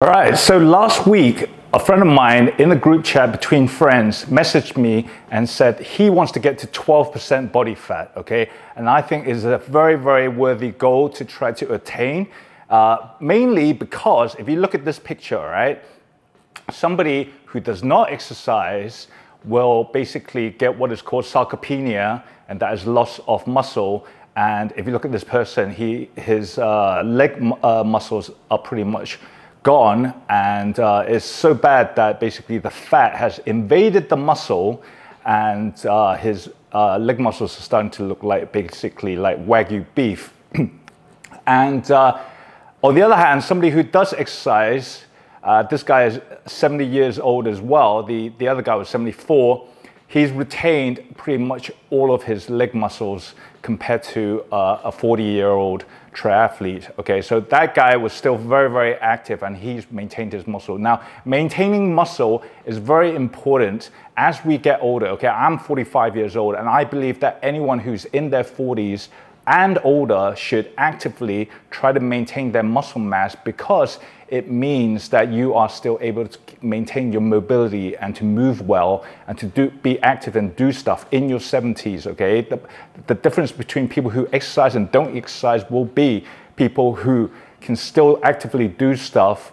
All right, so last week, a friend of mine in the group chat between friends messaged me and said he wants to get to 12% body fat, okay? And I think is a very, very worthy goal to try to attain, mainly because if you look at this picture, right? Somebody who does not exercise will basically get what is called sarcopenia, and that is loss of muscle. And if you look at this person, his leg muscles are pretty much gone, and it's so bad that basically the fat has invaded the muscle, and his leg muscles are starting to look like basically like Wagyu beef. And on the other hand, somebody who does exercise, this guy is 70 years old as well. The other guy was 74. He's retained pretty much all of his leg muscles compared to a 40-year-old triathlete. Okay, so that guy was still very, very active, and he's maintained his muscle. Now, maintaining muscle is very important as we get older. Okay, I'm 45 years old, and I believe that anyone who's in their 40s and older should actively try to maintain their muscle mass, because it means that you are still able to maintain your mobility and to move well and to be active and do stuff in your 70s, okay? The difference between people who exercise and don't exercise will be people who can still actively do stuff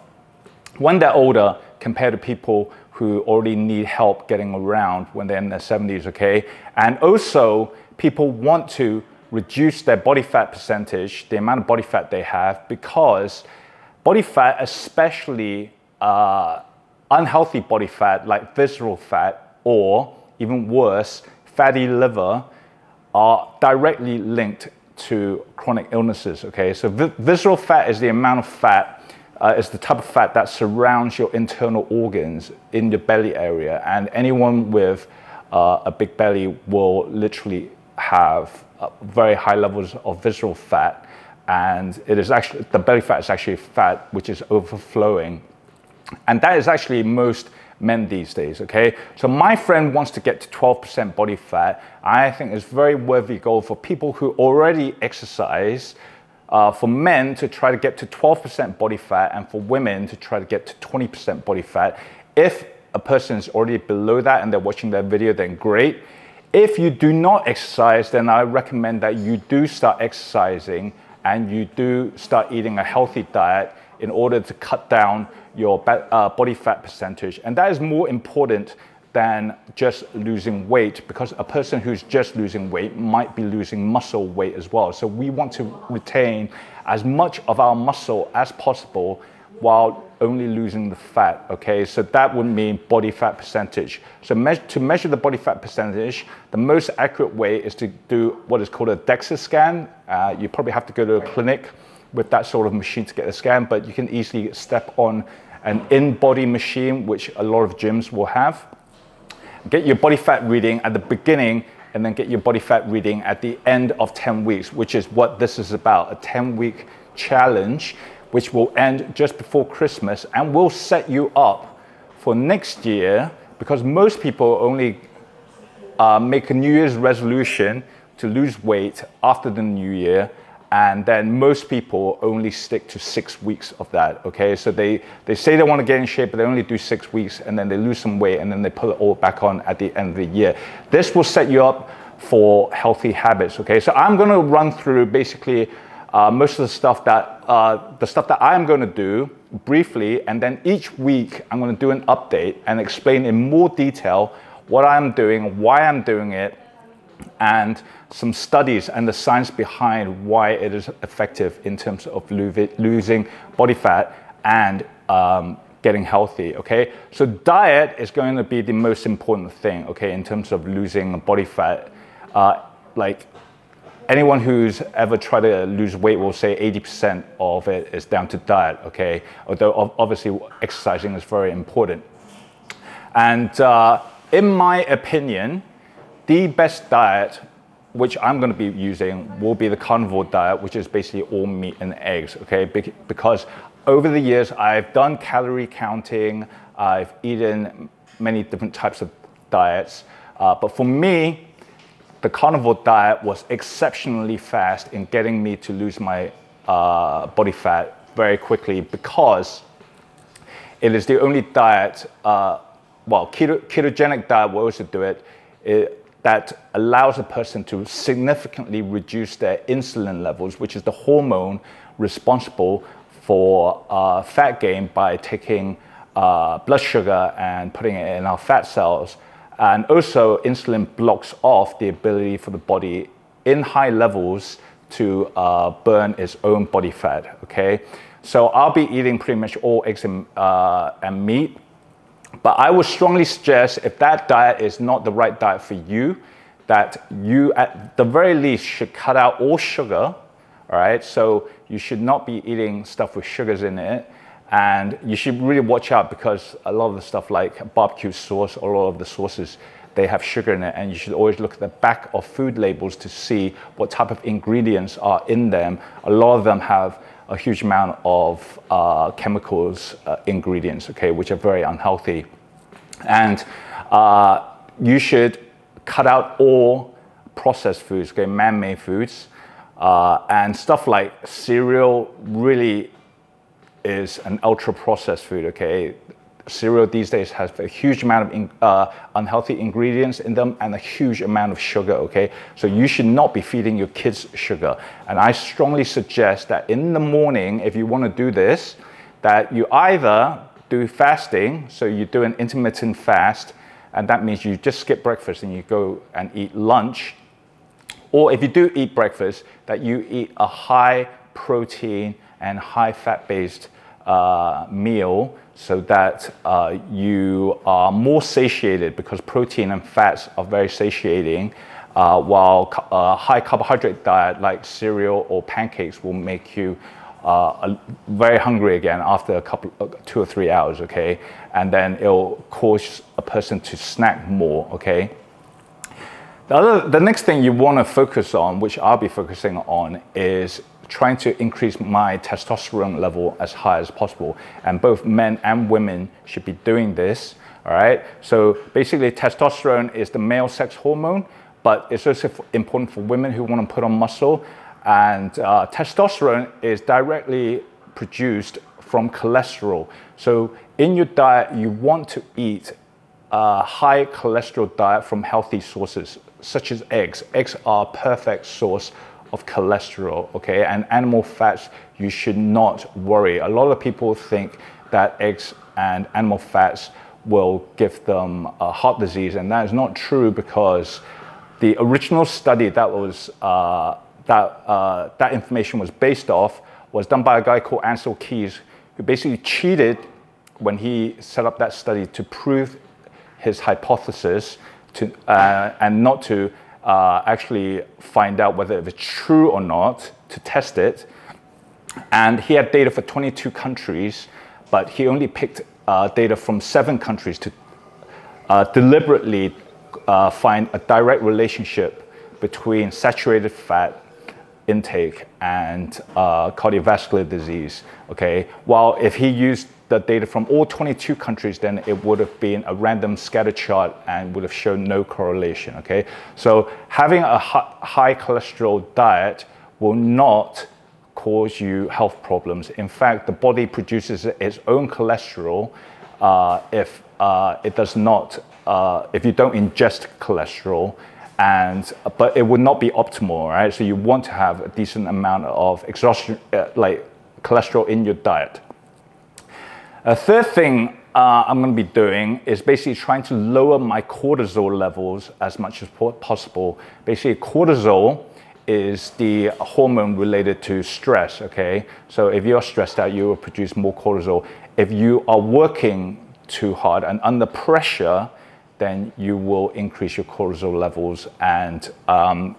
when they're older compared to people who already need help getting around when they're in their 70s, okay? And also, people want to reduce their body fat percentage, the amount of body fat they have, because body fat, especially unhealthy body fat like visceral fat, or even worse, fatty liver, are directly linked to chronic illnesses, okay? So visceral fat is the amount of fat, is the type of fat that surrounds your internal organs in your belly area, and anyone with a big belly will literally have very high levels of visceral fat, and it is actually, the belly fat is actually fat which is overflowing, and that is actually most men these days, okay? So my friend wants to get to 12% body fat. I think it's a very worthy goal for people who already exercise, for men to try to get to 12% body fat, and for women to try to get to 20% body fat. If a person is already below that and they're watching that video, then great. If you do not exercise, then I recommend that you do start exercising and you do start eating a healthy diet in order to cut down your body fat percentage. And that is more important than just losing weight, because a person who's just losing weight might be losing muscle weight as well. So we want to retain as much of our muscle as possible while only losing the fat, okay? So that would mean body fat percentage. So to measure the body fat percentage, the most accurate way is to do what is called a DEXA scan. You probably have to go to a clinic with that sort of machine to get a scan, but you can easily step on an in-body machine, which a lot of gyms will have. Get your body fat reading at the beginning, and then get your body fat reading at the end of 10 weeks, which is what this is about, a 10-week challenge, which will end just before Christmas and will set you up for next year, because most people only make a New Year's resolution to lose weight after the new year, and then most people only stick to 6 weeks of that, okay? So they say they want to get in shape, but they only do 6 weeks, and then they lose some weight, and then they pull it all back on at the end of the year. This will set you up for healthy habits, okay? So I'm going to run through basically most of the stuff that I'm going to do briefly, and then each week I'm going to do an update and explain in more detail what I'm doing, why I'm doing it, and some studies and the science behind why it is effective in terms of losing body fat and getting healthy, okay? So diet is going to be the most important thing, okay, in terms of losing body fat. Like, anyone who's ever tried to lose weight will say 80% of it is down to diet, okay? Although obviously exercising is very important. And in my opinion, the best diet, which I'm going to be using, will be the carnivore diet, which is basically all meat and eggs, okay? Because over the years, I've done calorie counting, I've eaten many different types of diets, but for me, the carnivore diet was exceptionally fast in getting me to lose my body fat very quickly, because it is the only diet, well, ketogenic diet will also do it, that allows a person to significantly reduce their insulin levels, which is the hormone responsible for fat gain, by taking blood sugar and putting it in our fat cells. And also insulin blocks off the ability for the body in high levels to burn its own body fat, okay? So I'll be eating pretty much all eggs and meat, but I would strongly suggest, if that diet is not the right diet for you, that you at the very least should cut out all sugar, all right? So you should not be eating stuff with sugars in it, and you should really watch out, because a lot of the stuff like barbecue sauce, or a lot of the sauces, they have sugar in it, and you should always look at the back of food labels to see what type of ingredients are in them. A lot of them have a huge amount of chemicals, ingredients, okay, which are very unhealthy. And you should cut out all processed foods, okay, man-made foods, and stuff like cereal really is an ultra-processed food, okay? Cereal these days has a huge amount of unhealthy ingredients in them and a huge amount of sugar, okay? So you should not be feeding your kids sugar. And I strongly suggest that in the morning, if you want to do this, that you either do fasting, so you do an intermittent fast, and that means you just skip breakfast and you go and eat lunch. Or if you do eat breakfast, that you eat a high protein and high fat-based meal, so that you are more satiated, because protein and fats are very satiating, while a high carbohydrate diet like cereal or pancakes will make you very hungry again after 2 or 3 hours, okay? And then it'll cause a person to snack more, okay? The next thing you want to focus on, which I'll be focusing on, is trying to increase my testosterone level as high as possible. And both men and women should be doing this, all right? So basically testosterone is the male sex hormone, but it's also important for women who want to put on muscle. And testosterone is directly produced from cholesterol. So in your diet, you want to eat a high cholesterol diet from healthy sources, such as eggs. Eggs are a perfect source of cholesterol, okay? And animal fats, you should not worry. A lot of people think that eggs and animal fats will give them heart disease, and that is not true, because the original study that was that information was based off was done by a guy called Ancel Keys, who basically cheated when he set up that study to prove his hypothesis and not to actually find out whether it was true or not, to test it. And he had data for 22 countries, but he only picked data from 7 countries to deliberately find a direct relationship between saturated fat intake and cardiovascular disease, okay? While if he used the data from all 22 countries, then it would have been a random scatter chart and would have shown no correlation, okay? So having a high cholesterol diet will not cause you health problems. In fact, the body produces its own cholesterol if it does not, if you don't ingest cholesterol, but it would not be optimal, right? So you want to have a decent amount of exhaustion, like cholesterol in your diet. A third thing I'm going to be doing is basically trying to lower my cortisol levels as much as possible. Basically, cortisol is the hormone related to stress, okay? So if you're stressed out, you will produce more cortisol. If you are working too hard and under pressure, then you will increase your cortisol levels, and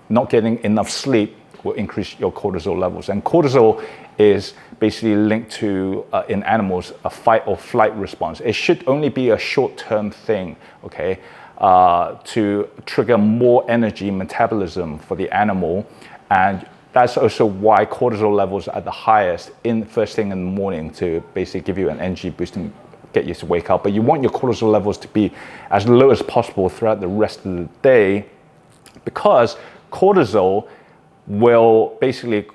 not getting enough sleep will increase your cortisol levels. And cortisol is basically linked to, in animals, a fight or flight response. It should only be a short-term thing, okay, to trigger more energy metabolism for the animal. And that's also why cortisol levels are the highest first thing in the morning, to basically give you an energy boost and get you to wake up. But you want your cortisol levels to be as low as possible throughout the rest of the day, because cortisol will basically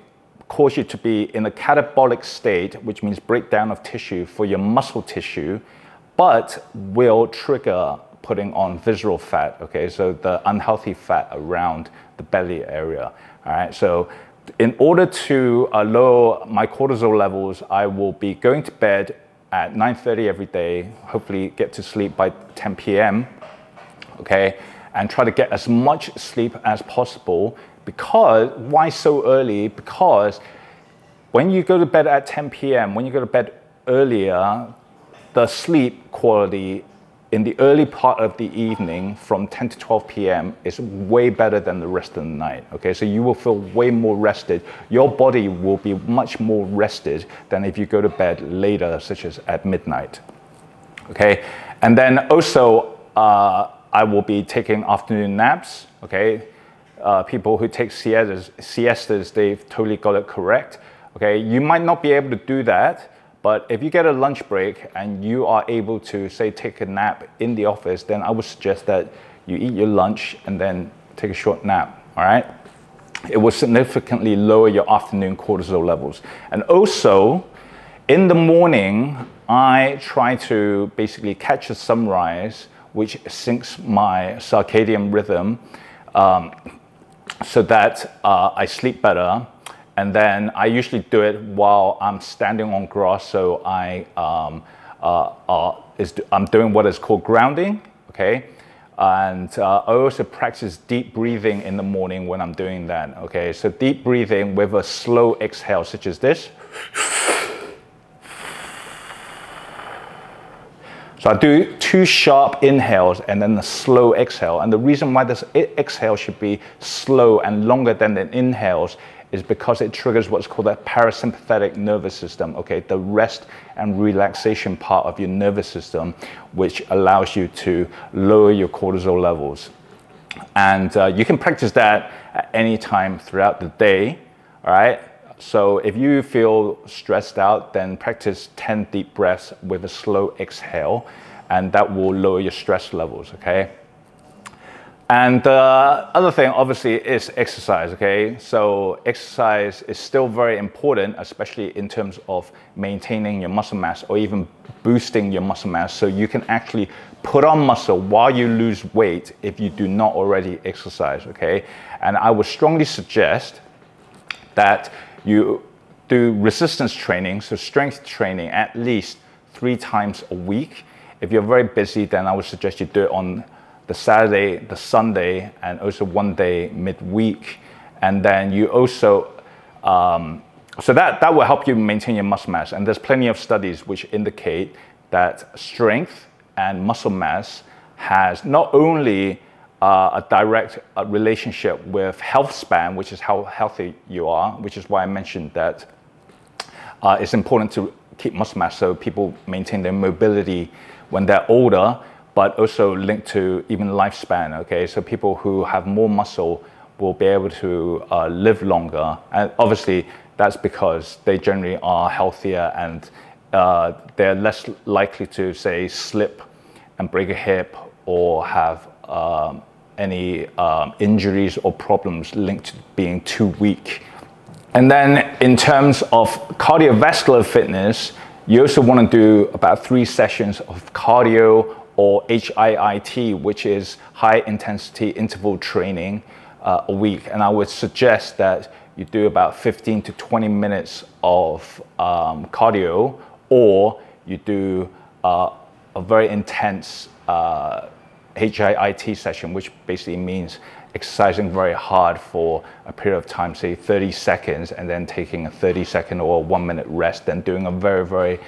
cause you to be in a catabolic state, which means breakdown of tissue for your muscle tissue, but will trigger putting on visceral fat, okay? So the unhealthy fat around the belly area, all right? So in order to lower my cortisol levels, I will be going to bed at 9:30 every day, hopefully get to sleep by 10 p.m., okay? And try to get as much sleep as possible. Because, why so early? Because when you go to bed at 10 p.m., when you go to bed earlier, the sleep quality in the early part of the evening from 10 to 12 p.m. is way better than the rest of the night, okay? So you will feel way more rested. Your body will be much more rested than if you go to bed later, such as at midnight, okay? And then also, I will be taking afternoon naps, okay? People who take siestas, they've totally got it correct. Okay, you might not be able to do that, but if you get a lunch break and you are able to, say, take a nap in the office, then I would suggest that you eat your lunch and then take a short nap, all right? It will significantly lower your afternoon cortisol levels. And also, in the morning, I try to basically catch a sunrise, which syncs my circadian rhythm, so that I sleep better. And then I usually do it while I'm standing on grass, so I'm doing what is called grounding, okay? And I also practice deep breathing in the morning when I'm doing that, okay? So deep breathing with a slow exhale, such as this. So I do 2 sharp inhales and then a slow exhale. And the reason why this exhale should be slow and longer than the inhales is because it triggers what's called the parasympathetic nervous system, okay? The rest and relaxation part of your nervous system, which allows you to lower your cortisol levels. And you can practice that at any time throughout the day, all right? So if you feel stressed out, then practice 10 deep breaths with a slow exhale, and that will lower your stress levels, okay? And the other thing, obviously, is exercise, okay? So exercise is still very important, especially in terms of maintaining your muscle mass or even boosting your muscle mass, so you can actually put on muscle while you lose weight if you do not already exercise, okay? And I would strongly suggest that you do resistance training, so strength training, at least 3 times a week. If you're very busy, then I would suggest you do it on the Saturday, the Sunday, and also one day midweek. And then you also, so that will help you maintain your muscle mass. And there's plenty of studies which indicate that strength and muscle mass has not only a direct relationship with health span, which is how healthy you are, which is why I mentioned that it's important to keep muscle mass so people maintain their mobility when they're older, but also linked to even lifespan, okay? So people who have more muscle will be able to live longer. And obviously, that's because they generally are healthier and they're less likely to, say, slip and break a hip or have any injuries or problems linked to being too weak. And then in terms of cardiovascular fitness, you also want to do about 3 sessions of cardio or HIIT, which is high intensity interval training a week. And I would suggest that you do about 15 to 20 minutes of cardio, or you do a very intense HIIT session, which basically means exercising very hard for a period of time, say 30 seconds, and then taking a 30-second or 1-minute rest, then doing a very, very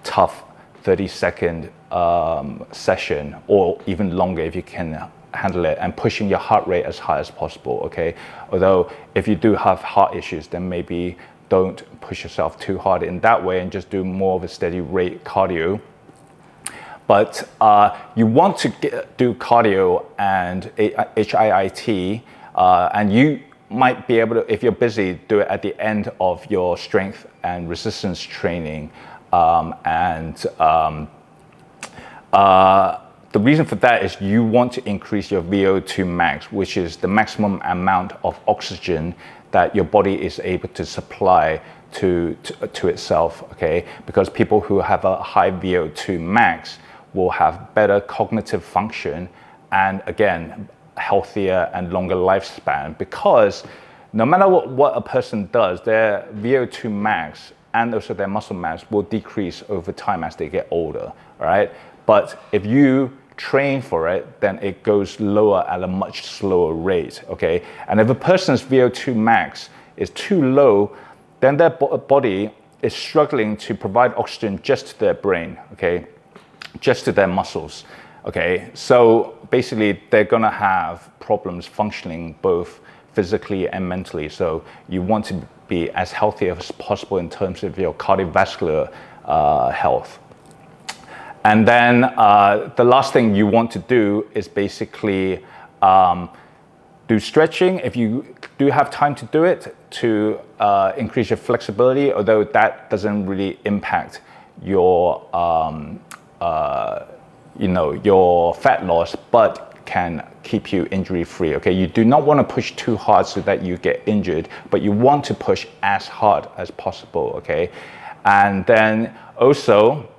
tough 30-second session, or even longer if you can handle it, and pushing your heart rate as high as possible, okay? Although if you do have heart issues, then maybe don't push yourself too hard in that way and just do more of a steady rate cardio. But you want to do cardio and HIIT, and you might be able to, if you're busy, do it at the end of your strength and resistance training. The the reason for that is you want to increase your VO2 max, which is the maximum amount of oxygen that your body is able to supply to itself, okay? Because people who have a high VO2 max will have better cognitive function and, again, healthier and longer lifespan, because no matter what a person does, their VO2 max and also their muscle mass will decrease over time as they get older, right? But if you train for it, then it goes lower at a much slower rate, okay? And if a person's VO2 max is too low, then their body is struggling to provide oxygen just to their brain, okay? Just to their muscles, okay? So basically, they're gonna have problems functioning both physically and mentally. So you want to be as healthy as possible in terms of your cardiovascular health. And then the last thing you want to do is basically do stretching if you do have time to do it, to increase your flexibility, although that doesn't really impact your your fat loss, but can keep you injury free, okay? You do not want to push too hard so that you get injured, but you want to push as hard as possible, okay? And then also,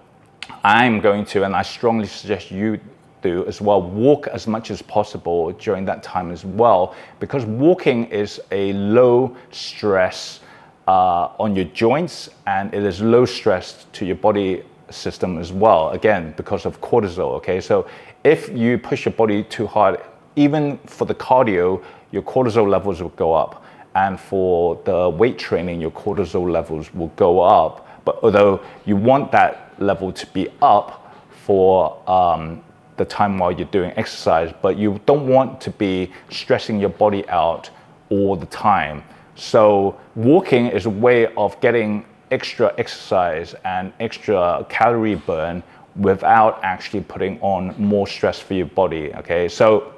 I'm going to, and I strongly suggest you do as well, walk as much as possible during that time as well, because walking is a low stress on your joints, and it is low stress to your body system as well, again, because of cortisol, okay? So if you push your body too hard, even for the cardio, your cortisol levels will go up. And for the weight training, your cortisol levels will go up. But although you want that level to be up for the time while you're doing exercise, but you don't want to be stressing your body out all the time. So walking is a way of getting extra exercise and extra calorie burn without actually putting on more stress for your body, okay? So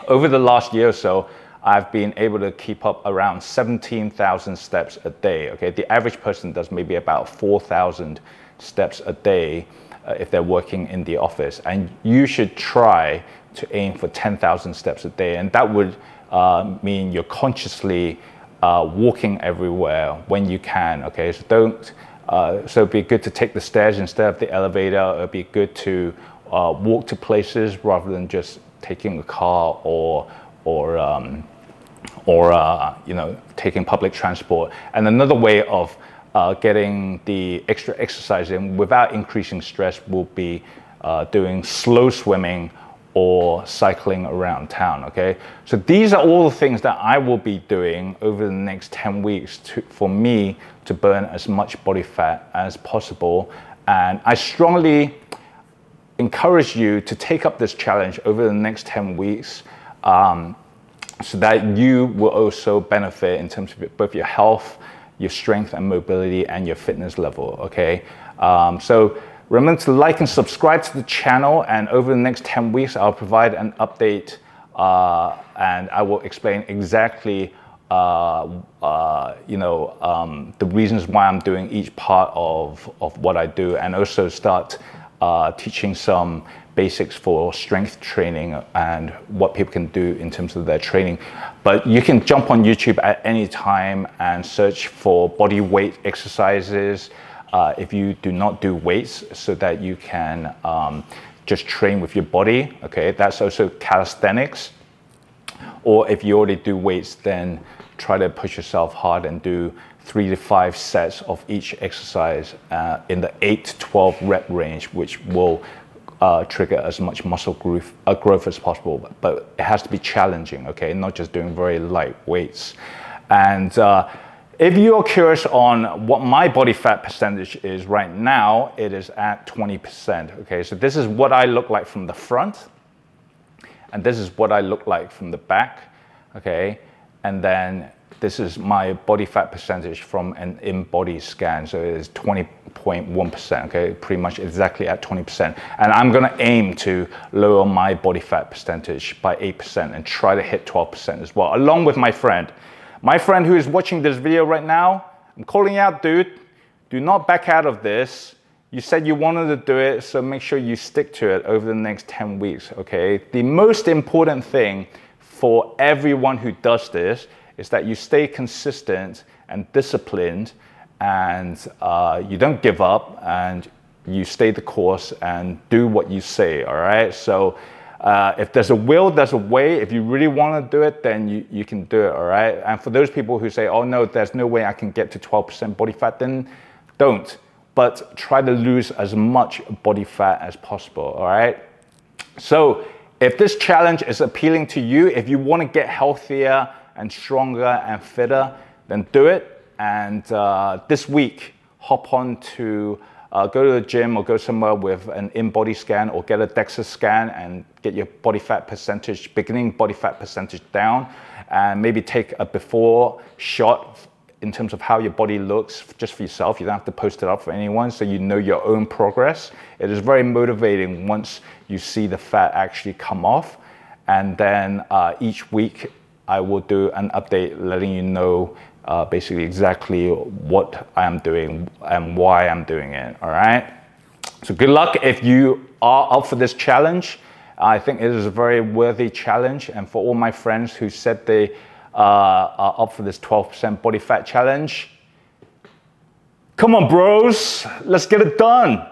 over the last year or so, I've been able to keep up around 17,000 steps a day, okay? The average person does maybe about 4,000 steps a day if they're working in the office. And you should try to aim for 10,000 steps a day. And that would mean you're consciously walking everywhere when you can, okay? So so it'd be good to take the stairs instead of the elevator. It'd be good to walk to places rather than just taking a car or taking public transport. And another way of getting the extra exercise in without increasing stress will be doing slow swimming or cycling around town, okay? So these are all the things that I will be doing over the next 10 weeks for me to burn as much body fat as possible. And I strongly encourage you to take up this challenge over the next 10 weeks so that you will also benefit in terms of both your health, your strength and mobility, and your fitness level, okay? So remember to like and subscribe to the channel, and over the next 10 weeks, I'll provide an update and I will explain exactly the reasons why I'm doing each part of what I do, and also start teaching some basics for strength training and what people can do in terms of their training. But you can jump on YouTube at any time and search for body weight exercises if you do not do weights, so that you can just train with your body, okay? That's also calisthenics. Or if you already do weights, then try to push yourself hard and do 3 to 5 sets of each exercise in the 8 to 12 rep range, which will trigger as much muscle growth as possible. But it has to be challenging, okay? Not just doing very light weights. And if you're curious on what my body fat percentage is right now, it is at 20%, okay? So this is what I look like from the front, and this is what I look like from the back, okay? And then this is my body fat percentage from an in-body scan. So it is 20.1%, okay? Pretty much exactly at 20%. And I'm gonna aim to lower my body fat percentage by 8% and try to hit 12% as well, along with my friend. My friend who is watching this video right now, I'm calling you out, dude. Do not back out of this. You said you wanted to do it, so make sure you stick to it over the next 10 weeks, okay? The most important thing for everyone who does this is that you stay consistent and disciplined, and you don't give up, and you stay the course and do what you say, all right? So if there's a will, there's a way. If you really want to do it, then you can do it, all right? And for those people who say, oh no, there's no way I can get to 12% body fat, then don't. But try to lose as much body fat as possible, all right? So if this challenge is appealing to you, if you want to get healthier and stronger and fitter, then do it. And this week, hop on to go to the gym or go somewhere with an in-body scan, or get a DEXA scan and get your body fat percentage, beginning body fat percentage down, and maybe take a before shot in terms of how your body looks just for yourself. You don't have to post it up for anyone, so you know your own progress. It is very motivating once you see the fat actually come off. And then each week I will do an update letting you know basically exactly what I am doing and why I'm doing it, all right? So good luck if you are up for this challenge. I think it is a very worthy challenge, and for all my friends who said they are up for this 12% body fat challenge, come on bros, let's get it done.